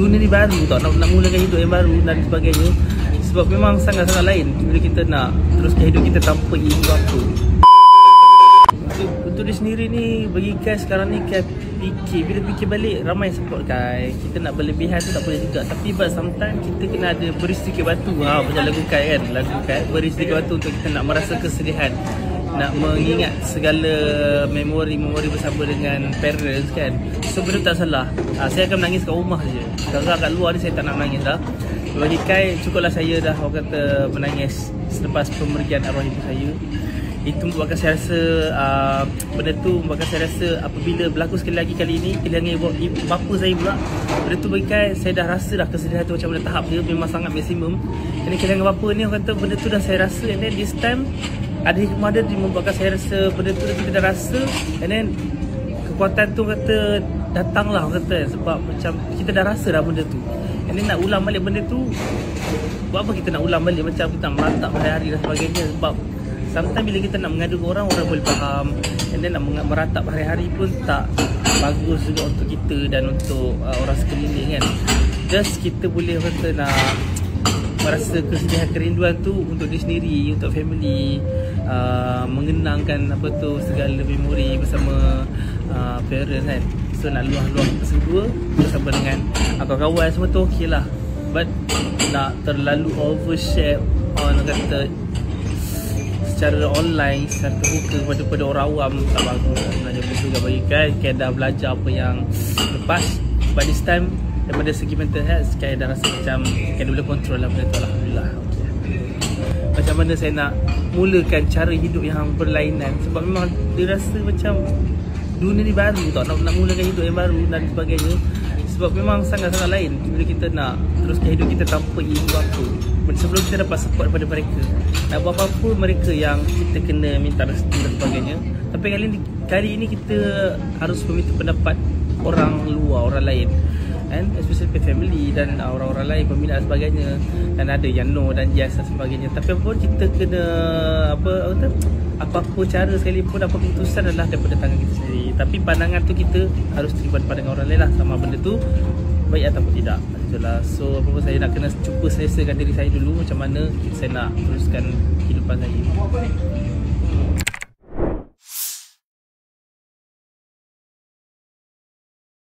dunia ni baru tau, nak mulakan hidup yang baru dan sebagainya. Sebab memang sangat-sangat lain bila kita nak teruskan hidup kita tanpa ibu bapa. Untuk dia sendiri ni, bagi Kai sekarang ni, Kai fikir, bila fikir balik, ramai support Kai. Kita nak berlebihan tu tak boleh juga. Tapi but sometimes kita kena ada beri sedikit batu. Macam lagu Kai kan, lagu Kai beri sedikit batu untuk kita nak merasa kesedihan, nak mengingat segala memori-memori bersama dengan parents kan. So benda tak salah. Saya akan menangis kat rumah je. Kalau kat luar ni saya tak nak menangis dah. Bagi Kai, cukuplah saya dah orang kata menangis selepas pemerigian arwah ibu saya. Itu membuatkan saya rasa benda tu membuatkan saya rasa apabila berlaku sekali lagi kali ini kehilangan ibu bapa saya pula, benda tu bagi Kai, saya dah rasa dah kesedihan tu macam mana tahap dia memang sangat maksimum. Kena kehilangan bapa ni, orang kata benda tu dah saya rasa, and then this time ada hikmah dia membuatkan saya rasa benda tu kita dah rasa, and then kekuatan tu kata datanglah, orang kata sebab macam kita dah rasa dah benda tu. And then nak ulang balik benda tu, buat apa kita nak ulang balik, macam kita nak meratap hari-hari dan sebagainya. Sebab sometimes bila kita nak mengadu ke orang boleh faham, and then nak meratap hari-hari pun tak bagus juga untuk kita dan untuk orang sekeliling kan. Just kita boleh kata nak merasa kesedihan, kerinduan tu untuk diri sendiri, untuk family, mengenangkan apa tu segala memori bersama parents kan. So nak luah-luah tersebut bersama dengan kawan-kawan semua tu okey lah. But nak terlalu overshare orang kata secara online, secara terbuka kepada orang awam tak bagus sebenarnya. Juga bagi Kai dah belajar apa yang lepas. But this time daripada segi mental health, Kai dah rasa macam Kai dah boleh control lah benda tu, alhamdulillah. Macam mana saya nak mulakan cara hidup yang berlainan, sebab memang dia rasa macam dunia ni baru tau, nak mulakan hidup yang baru dan sebagainya. Sebab memang sangat-sangat lain bila kita nak teruskan hidup kita tanpa ibu bapa. Sebelum kita dapat support daripada mereka, nak buat apa-apa mereka yang kita kena minta restu dan sebagainya. Tapi kali ini kita harus meminta pendapat orang luar, orang lain, and especially family dan orang-orang lain, peminat dan sebagainya. Dan ada yang no dan yes dan sebagainya. Tapi apapun kita kena apa-apa cara sekalipun, apa keputusan adalah daripada tangan kita sendiri. Tapi pandangan tu kita harus terima pandangan orang lain lah, sama benda tu baik ataupun tidak. Itulah. So apa-apa saya nak kena cuba selesakan diri saya dulu, macam mana saya nak teruskan kehidupan saya.